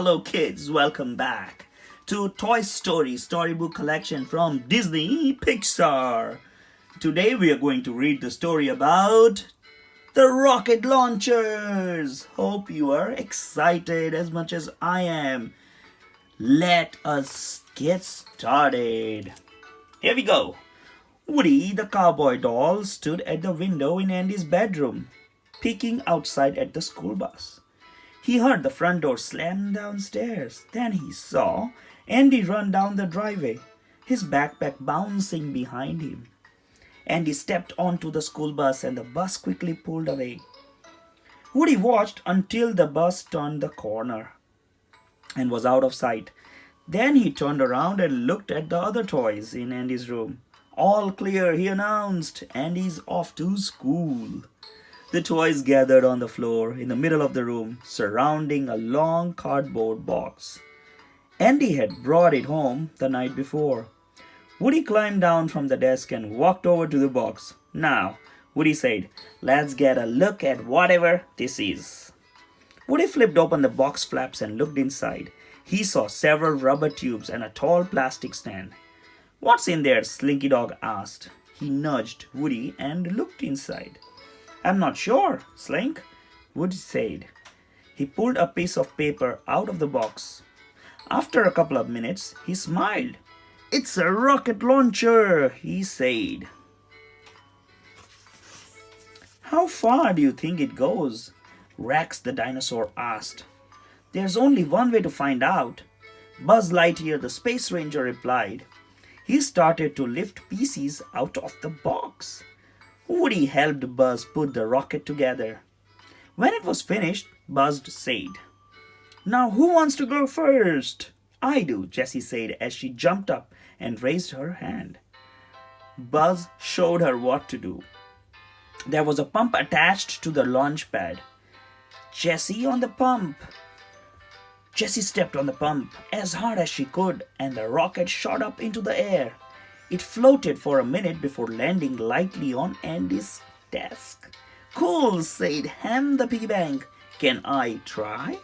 Hello kids, welcome back to Toy Story Storybook collection from Disney Pixar. Today we are going to read the story about the Rocket Launchers. Hope you are excited as much as I am. Let us get started. Here we go. Woody the cowboy doll stood at the window in Andy's bedroom, peeking outside at the school bus. He heard the front door slam downstairs. Then he saw Andy run down the driveway, his backpack bouncing behind him. Andy stepped onto the school bus and the bus quickly pulled away. Woody watched until the bus turned the corner and was out of sight. Then he turned around and looked at the other toys in Andy's room. All clear, he announced. Andy's off to school. The toys gathered on the floor in the middle of the room, surrounding a long cardboard box. Andy had brought it home the night before. Woody climbed down from the desk and walked over to the box. Now, Woody said, let's get a look at whatever this is. Woody flipped open the box flaps and looked inside. He saw several rubber tubes and a tall plastic stand. What's in there? Slinky Dog asked. He nudged Woody and looked inside. I'm not sure, Slink, Woody said. He pulled a piece of paper out of the box. After a couple of minutes, he smiled. It's a rocket launcher, he said. How far do you think it goes? Rex the dinosaur asked. There's only one way to find out, Buzz Lightyear the space ranger replied. He started to lift pieces out of the box. Woody helped Buzz put the rocket together. When it was finished, Buzz said, Now who wants to go first? I do, Jessie said as she jumped up and raised her hand. Buzz showed her what to do. There was a pump attached to the launch pad. Jessie on the pump. Jessie stepped on the pump as hard as she could and the rocket shot up into the air. It floated for a minute before landing lightly on Andy's desk. Cool, said Ham the piggy bank. Can I try?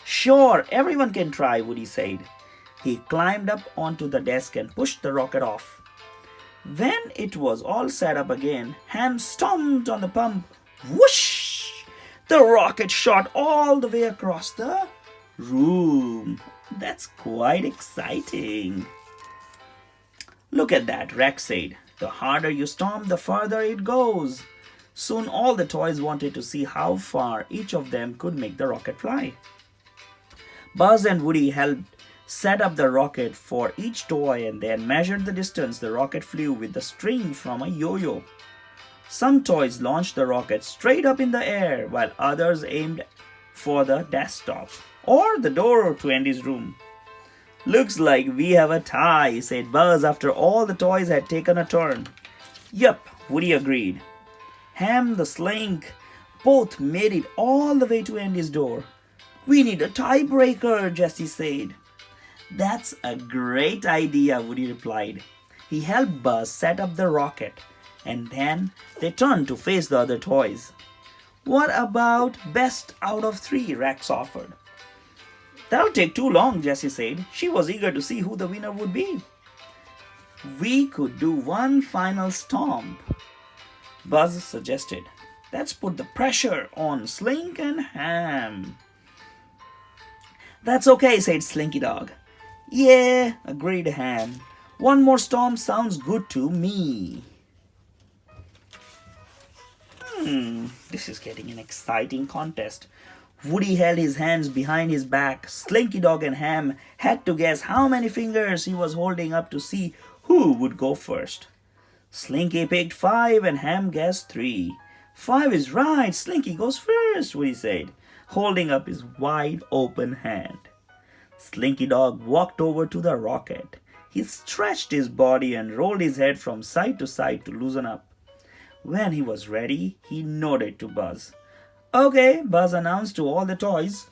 Sure, everyone can try, Woody said. He climbed up onto the desk and pushed the rocket off. When it was all set up again, Ham stomped on the pump. Whoosh! The rocket shot all the way across the room. That's quite exciting. Look at that, Rex said. The harder you stomp, the farther it goes. Soon all the toys wanted to see how far each of them could make the rocket fly. Buzz and Woody helped set up the rocket for each toy and then measured the distance the rocket flew with the string from a yo-yo. Some toys launched the rocket straight up in the air, while others aimed for the desktop or the door to Andy's room. Looks like we have a tie, said Buzz after all the toys had taken a turn. Yup, Woody agreed. Ham the Slink both made it all the way to Andy's door. We need a tiebreaker, Jessie said. That's a great idea, Woody replied. He helped Buzz set up the rocket, and then they turned to face the other toys. What about best out of three? Rex offered. That'll take too long, Jessie said. She was eager to see who the winner would be. We could do one final stomp, Buzz suggested. Let's put the pressure on Slink and Ham. That's okay, said Slinky Dog. Yeah, agreed Ham. One more stomp sounds good to me. This is getting an exciting contest. Woody held his hands behind his back. Slinky Dog and Ham had to guess how many fingers he was holding up to see who would go first. Slinky picked 5 and Ham guessed 3. 5 is right, Slinky goes first, Woody said, holding up his wide open hand. Slinky Dog walked over to the rocket. He stretched his body and rolled his head from side to side to loosen up. When he was ready, he nodded to Buzz. Okay, Buzz announced to all the toys.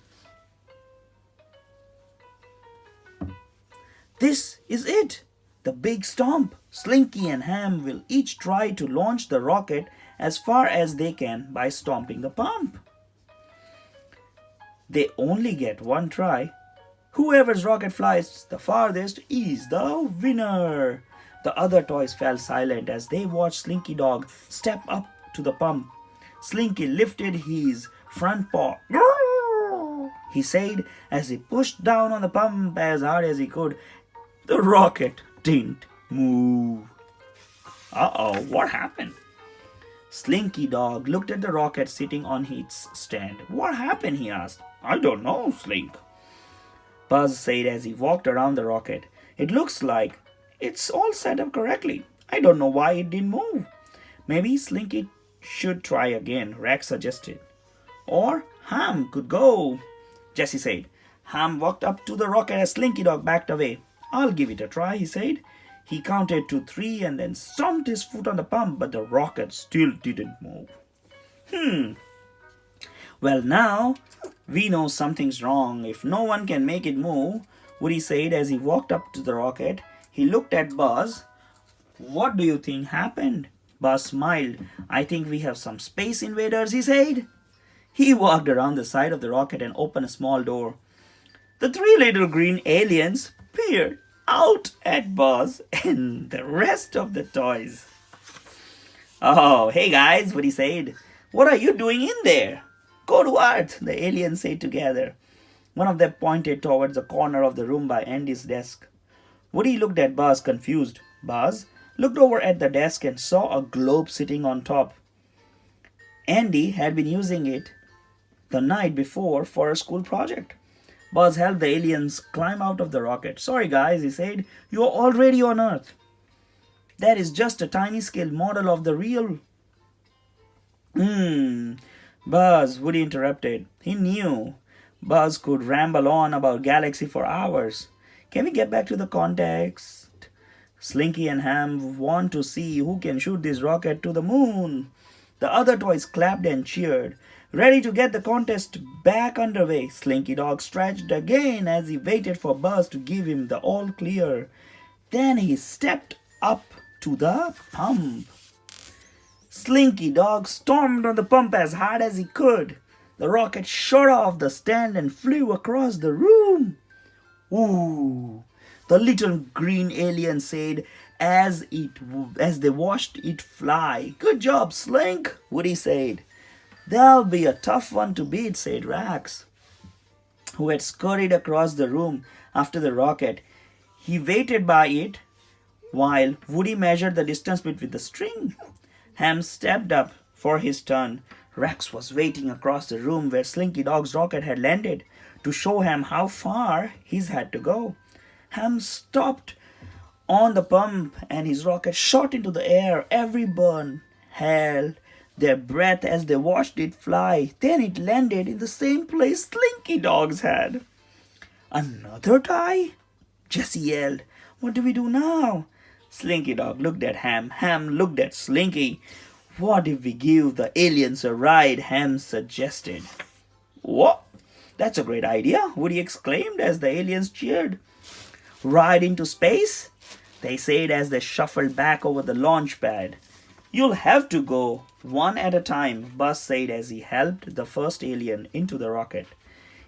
This is it, the Big Stomp. Slinky and Ham will each try to launch the rocket as far as they can by stomping the pump. They only get one try, Whoever's rocket flies the farthest is the winner. The other toys fell silent as they watched Slinky Dog step up to the pump. Slinky lifted his front paw. He said as he pushed down on the pump as hard as he could. The rocket didn't move. Uh-oh, what happened? Slinky Dog looked at the rocket sitting on its stand. What happened? He asked. I don't know, Slink. Buzz said as he walked around the rocket. It looks like it's all set up correctly. I don't know why it didn't move. Maybe Slinky should try again, Rex suggested. Or Ham could go, Jesse said. Ham walked up to the rocket as Slinky Dog backed away. I'll give it a try, he said. He counted to 3 and then stomped his foot on the pump, but the rocket still didn't move. Well, now we know something's wrong. If no one can make it move, Woody said as he walked up to the rocket. He looked at Buzz. What do you think happened? Buzz smiled. I think we have some space invaders, he said. He walked around the side of the rocket and opened a small door. The 3 little green aliens peered out at Buzz and the rest of the toys. Oh, hey guys, Woody said. What are you doing in there? Go to Earth, the aliens said together. One of them pointed towards the corner of the room by Andy's desk. Woody looked at Buzz, confused. Buzz looked over at the desk and saw a globe sitting on top. Andy had been using it the night before for a school project. Buzz helped the aliens climb out of the rocket. Sorry guys, he said, you are already on Earth. That is just a tiny scale model of the real. Buzz, Woody interrupted. He knew Buzz could ramble on about Galaxy for hours. Can we get back to the context? Slinky and Ham want to see who can shoot this rocket to the moon. The other toys clapped and cheered, ready to get the contest back underway. Slinky Dog stretched again as he waited for Buzz to give him the all clear. Then he stepped up to the pump. Slinky Dog stormed on the pump as hard as he could. The rocket shot off the stand and flew across the room. Ooh, the little green alien said as they watched it fly. Good job, Slink, Woody said. That'll be a tough one to beat, said Rex, who had scurried across the room after the rocket. He waited by it while Woody measured the distance between the string. Ham stepped up for his turn. Rex was waiting across the room where Slinky Dog's rocket had landed to show Ham how far his had to go. Ham stopped on the pump and his rocket shot into the air. Everyone held their breath as they watched it fly. Then it landed in the same place Slinky Dog's had. Another tie? Jesse yelled. What do we do now? Slinky Dog looked at Ham. Ham looked at Slinky. What if we give the aliens a ride? Ham suggested. What? That's a great idea, Woody exclaimed as the aliens cheered. Ride into space? They said as they shuffled back over the launch pad. You'll have to go one at a time, Buzz said as he helped the first alien into the rocket.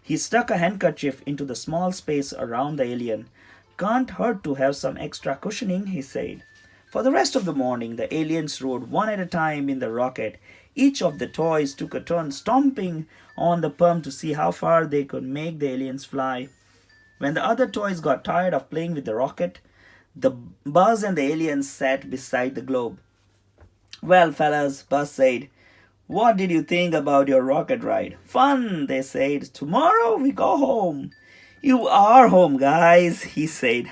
He stuck a handkerchief into the small space around the alien. Can't hurt to have some extra cushioning, he said. For the rest of the morning, the aliens rode one at a time in the rocket. Each of the toys took a turn stomping on the pump to see how far they could make the aliens fly. When the other toys got tired of playing with the rocket, the Buzz and the aliens sat beside the globe. Well, fellas, Buzz said, what did you think about your rocket ride? Fun, they said. Tomorrow we go home. You are home, guys, he said.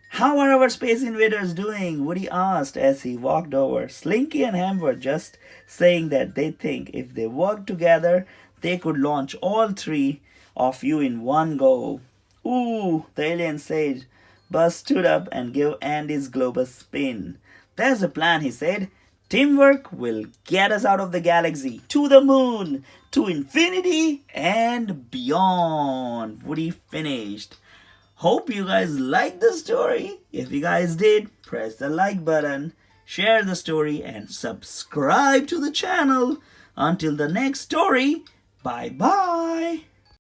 How are our space invaders doing? Woody asked as he walked over. Slinky and Ham were just saying that they think if they worked together, they could launch all 3 of you in one go. Ooh, the alien said. Buzz stood up and gave Andy's globe a spin. There's a plan, he said. Teamwork will get us out of the galaxy, to the moon, to infinity and beyond. Woody finished. Hope you guys liked the story. If you guys did, press the like button, share the story, and subscribe to the channel. Until the next story, bye-bye.